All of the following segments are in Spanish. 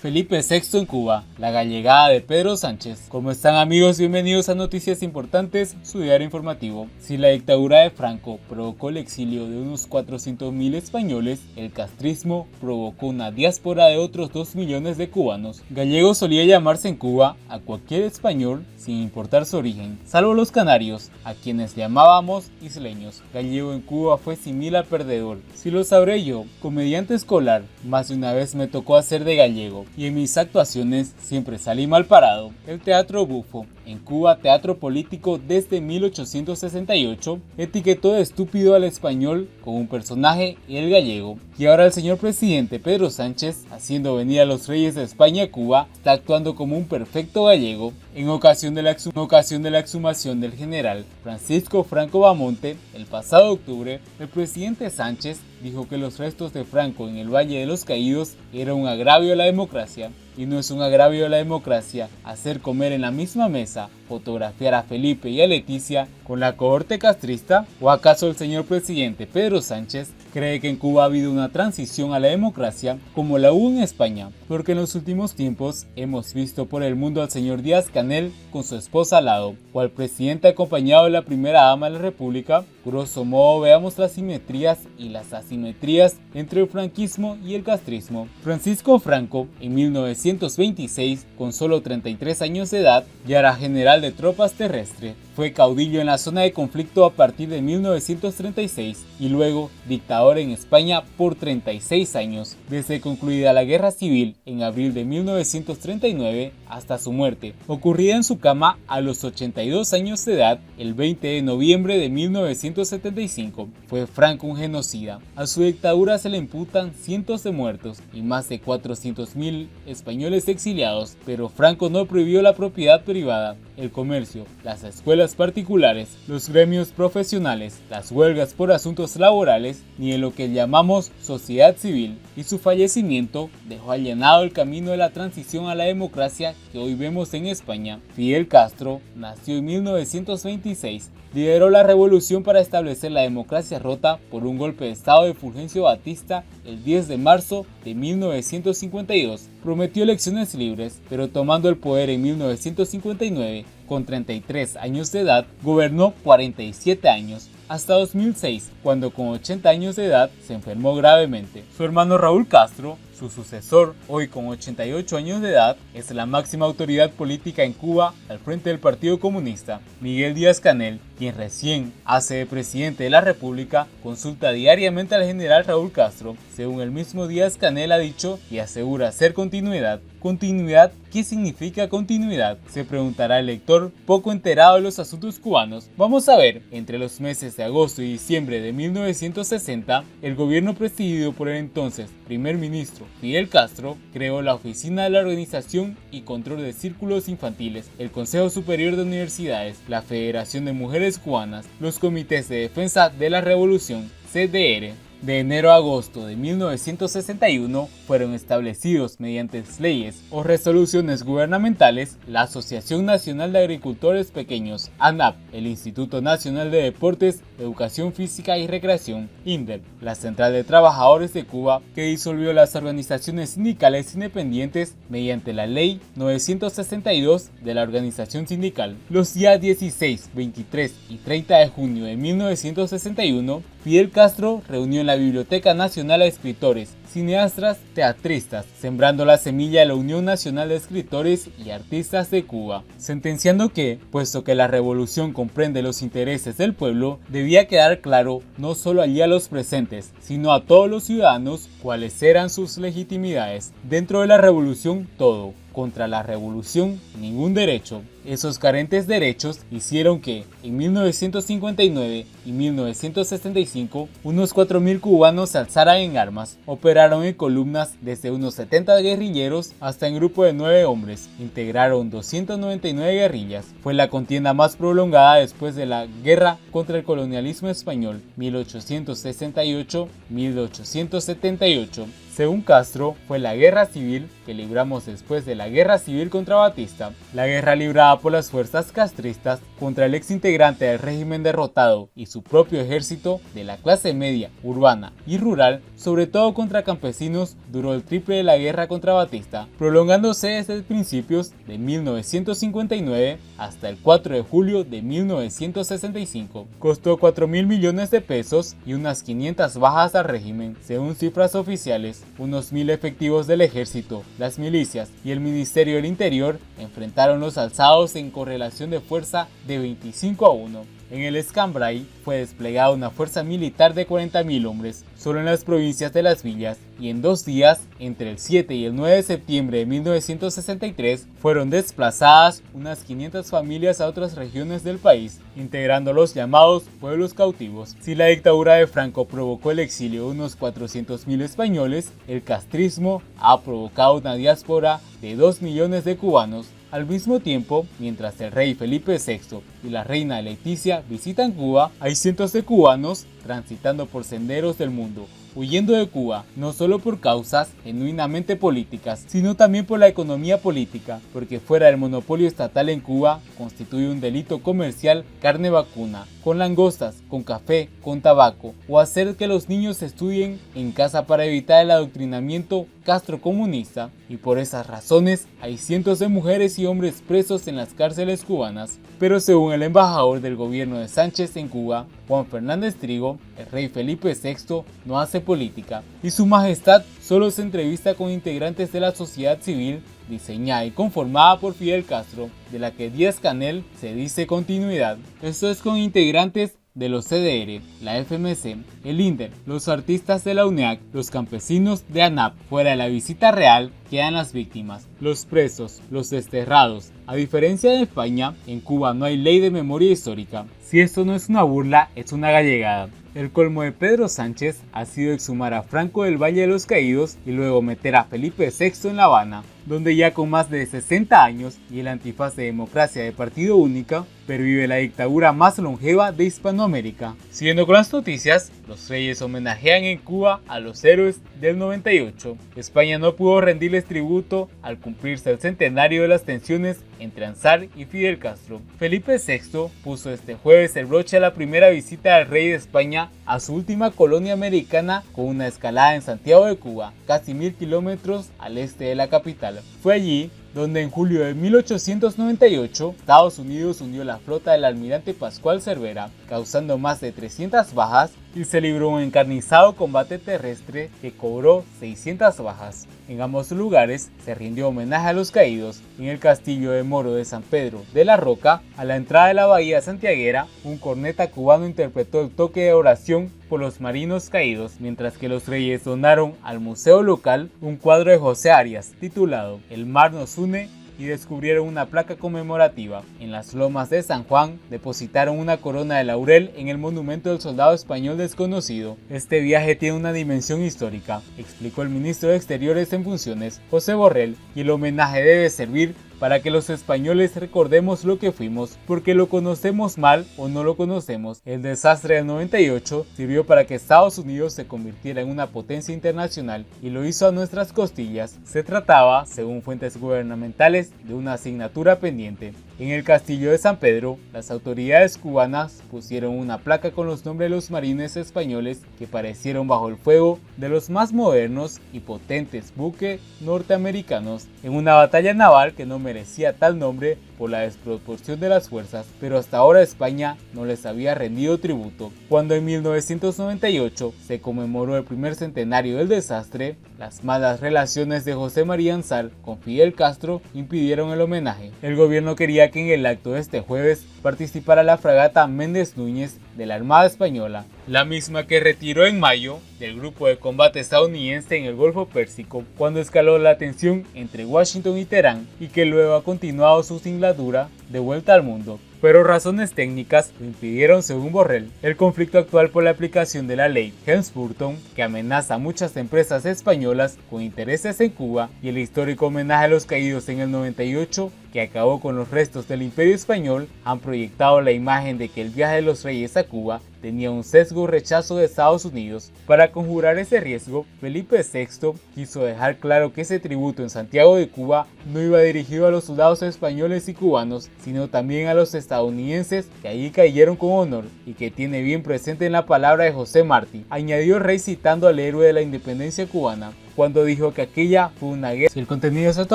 Felipe VI en Cuba, la gallegada de Pedro Sánchez. ¿Cómo están, amigos? Bienvenidos a Noticias Importantes, su diario informativo. Si la dictadura de Franco provocó el exilio de unos 400.000 españoles, el castrismo provocó una diáspora de otros 2 millones de cubanos. Gallego solía llamarse en Cuba a cualquier español sin importar su origen, salvo los canarios, a quienes llamábamos isleños. Gallego en Cuba fue similar al perdedor. Si lo sabré yo, comediante escolar, más de una vez me tocó hacer de gallego, y en mis actuaciones siempre salí mal parado. El teatro bufo, en Cuba teatro político desde 1868, etiquetó de estúpido al español con un personaje, el gallego. Y ahora el señor presidente Pedro Sánchez, haciendo venir a los reyes de España a Cuba, está actuando como un perfecto gallego. En ocasión de la exhumación del general Francisco Franco Bahamonte, el pasado octubre, el presidente Sánchez dijo que los restos de Franco en el Valle de los Caídos era un agravio a la democracia. Y no es un agravio a la democracia hacer comer en la misma mesa, fotografiar a Felipe y a Leticia con la cohorte castrista. ¿O acaso el señor presidente Pedro Sánchez cree que en Cuba ha habido una transición a la democracia como la hubo en España? Porque en los últimos tiempos hemos visto por el mundo al señor Díaz-Canel con su esposa al lado, o al presidente acompañado de la primera dama de la República. Grosso modo, veamos las simetrías y las asimetrías entre el franquismo y el castrismo. Francisco Franco, en 1926, con solo 33 años de edad, ya era general de tropas terrestres. Fue caudillo en la zona de conflicto a partir de 1936 y luego dictador en España por 36 años, desde concluida la guerra civil en abril de 1939 hasta su muerte, ocurrida en su cama a los 82 años de edad el 20 de noviembre de 1975. Fue Franco un genocida. A su dictadura se le imputan cientos de muertos y más de 400.000 españoles exiliados, pero Franco no prohibió la propiedad privada, el comercio, las escuelas particulares, los gremios profesionales, las huelgas por asuntos laborales, ni en lo que llamamos sociedad civil, y su fallecimiento dejó allanado el camino de la transición a la democracia que hoy vemos en España. Fidel Castro nació en 1926, lideró la revolución para establecer la democracia rota por un golpe de estado de Fulgencio Batista el 10 de marzo de 1952. Prometió elecciones libres, pero tomando el poder en 1959, con 33 años de edad, gobernó 47 años, hasta 2006, cuando con 80 años de edad se enfermó gravemente. Su hermano Raúl Castro, su sucesor, hoy con 88 años de edad, es la máxima autoridad política en Cuba al frente del Partido Comunista. Miguel Díaz-Canel, quien recién hace de presidente de la República, consulta diariamente al general Raúl Castro. Según el mismo Díaz-Canel ha dicho y asegura ser continuidad. ¿Continuidad? ¿Qué significa continuidad?, se preguntará el lector poco enterado de los asuntos cubanos. Vamos a ver, entre los meses de agosto y diciembre de 1960, el gobierno presidido por el entonces primer ministro Fidel Castro creó la Oficina de la Organización y Control de Círculos Infantiles, el Consejo Superior de Universidades, la Federación de Mujeres Cubanas, los Comités de Defensa de la Revolución, CDR. De enero a agosto de 1961 fueron establecidos mediante leyes o resoluciones gubernamentales la Asociación Nacional de Agricultores Pequeños, ANAP, el Instituto Nacional de Deportes, Educación Física y Recreación, INDEP, la Central de Trabajadores de Cuba, que disolvió las organizaciones sindicales independientes mediante la Ley 962 de la Organización Sindical. Los días 16, 23 y 30 de junio de 1961, Fidel Castro reunió en la Biblioteca Nacional a escritores, cineastas, teatristas, sembrando la semilla de la Unión Nacional de Escritores y Artistas de Cuba, sentenciando que, puesto que la revolución comprende los intereses del pueblo, debía quedar claro no solo allí a los presentes, sino a todos los ciudadanos cuáles eran sus legitimidades. Dentro de la revolución todo, contra la revolución ningún derecho. Esos carentes derechos hicieron que, en 1959 y 1965, unos 4.000 cubanos se alzaran en armas. Operaron en columnas desde unos 70 guerrilleros hasta en grupo de 9 hombres. Integraron 299 guerrillas. Fue la contienda más prolongada después de la guerra contra el colonialismo español, 1868-1878. Según Castro, fue la guerra civil que libramos después de la guerra civil contra Batista, la guerra librada por las fuerzas castristas contra el ex integrante del régimen derrotado y su propio ejército de la clase media, urbana y rural, sobre todo contra campesinos, duró el triple de la guerra contra Batista, prolongándose desde principios de 1959 hasta el 4 de julio de 1965. Costó 4.000 millones de pesos y unas 500 bajas al régimen, según cifras oficiales. Unos 1.000 efectivos del ejército, las milicias y el Ministerio del Interior enfrentaron los alzados en correlación de fuerza de 25-1. En el Escambray fue desplegada una fuerza militar de 40.000 hombres, solo en las provincias de Las Villas, y en 2 días, entre el 7 y el 9 de septiembre de 1963, fueron desplazadas unas 500 familias a otras regiones del país, integrando los llamados pueblos cautivos. Si la dictadura de Franco provocó el exilio de unos 400.000 españoles, el castrismo ha provocado una diáspora de 2 millones de cubanos. Al mismo tiempo, mientras el rey Felipe VI y la reina Leticia visitan Cuba, hay cientos de cubanos transitando por senderos del mundo, huyendo de Cuba, no solo por causas genuinamente políticas, sino también por la economía política, porque fuera del monopolio estatal en Cuba constituye un delito comercial carne vacuna, con langostas, con café, con tabaco, o hacer que los niños estudien en casa para evitar el adoctrinamiento castrocomunista, y por esas razones hay cientos de mujeres y hombres presos en las cárceles cubanas. Pero según el embajador del gobierno de Sánchez en Cuba, Juan Fernández Trigo, el rey Felipe VI no hace política, y su majestad solo se entrevista con integrantes de la sociedad civil diseñada y conformada por Fidel Castro, de la que Díaz-Canel se dice continuidad. Esto es con integrantes de los CDR, la FMC, el INDER, los artistas de la UNEAC, los campesinos de ANAP. Fuera de la visita real quedan las víctimas, los presos, los desterrados. A diferencia de España, en Cuba no hay ley de memoria histórica. Si esto no es una burla, es una gallegada. El colmo de Pedro Sánchez ha sido exhumar a Franco del Valle de los Caídos y luego meter a Felipe VI en La Habana, donde ya con más de 60 años y el antifaz de democracia de partido única, pervive la dictadura más longeva de Hispanoamérica. Siguiendo con las noticias, los reyes homenajean en Cuba a los héroes del 98. España no pudo rendirles tributo al cumplirse el centenario de las tensiones entre Ansar y Fidel Castro. Felipe VI puso este jueves el broche a la primera visita del rey de España a su última colonia americana con una escalada en Santiago de Cuba, casi 1.000 kilómetros al este de la capital. Fue allí donde en julio de 1898 Estados Unidos hundió la flota del almirante Pascual Cervera, causando más de 300 bajas, y se libró un encarnizado combate terrestre que cobró 600 bajas. En ambos lugares se rindió homenaje a los caídos. En el castillo de Moro de San Pedro de la Roca, a la entrada de la bahía santiaguera, un corneta cubano interpretó el toque de oración por los marinos caídos, mientras que los reyes donaron al museo local un cuadro de José Arias titulado El mar nos une, y descubrieron una placa conmemorativa. En las lomas de San Juan depositaron una corona de laurel en el monumento del soldado español desconocido. Este viaje tiene una dimensión histórica, explicó el ministro de Exteriores en funciones, José Borrell, y el homenaje debe servir para que los españoles recordemos lo que fuimos, porque lo conocemos mal o no lo conocemos. El desastre del 98 sirvió para que Estados Unidos se convirtiera en una potencia internacional y lo hizo a nuestras costillas. Se trataba, según fuentes gubernamentales, de una asignatura pendiente. En el castillo de San Pedro, las autoridades cubanas pusieron una placa con los nombres de los marines españoles que perecieron bajo el fuego de los más modernos y potentes buques norteamericanos en una batalla naval que no merecía tal nombre por la desproporción de las fuerzas, pero hasta ahora España no les había rendido tributo. Cuando en 1998 se conmemoró el primer centenario del desastre, las malas relaciones de José María Ansar con Fidel Castro impidieron el homenaje. El gobierno quería que en el acto de este jueves participara la fragata Méndez Núñez de la Armada Española, la misma que retiró en mayo del grupo de combate estadounidense en el Golfo Pérsico cuando escaló la tensión entre Washington y Teherán, y que luego ha continuado su singladura de vuelta al mundo. Pero razones técnicas lo impidieron, según Borrell. El conflicto actual por la aplicación de la ley Helms-Burton, que amenaza a muchas empresas españolas con intereses en Cuba, y el histórico homenaje a los caídos en el 98, que acabó con los restos del Imperio Español, han proyectado la imagen de que el viaje de los reyes a Cuba tenía un sesgo rechazo de Estados Unidos. Para conjurar ese riesgo, Felipe VI quiso dejar claro que ese tributo en Santiago de Cuba no iba dirigido a los soldados españoles y cubanos, sino también a los estadounidenses que allí cayeron con honor y que tiene bien presente en la palabra de José Martí, añadió el rey citando al héroe de la independencia cubana, cuando dijo que aquella fue una guerra. Si el contenido es de tu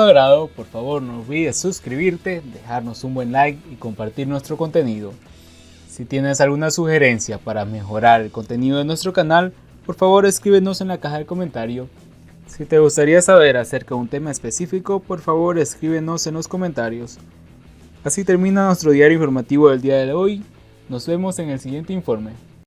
agrado, por favor no olvides suscribirte, dejarnos un buen like y compartir nuestro contenido. Si tienes alguna sugerencia para mejorar el contenido de nuestro canal, por favor escríbenos en la caja de comentarios. Si te gustaría saber acerca de un tema específico, por favor escríbenos en los comentarios. Así termina nuestro diario informativo del día de hoy. Nos vemos en el siguiente informe.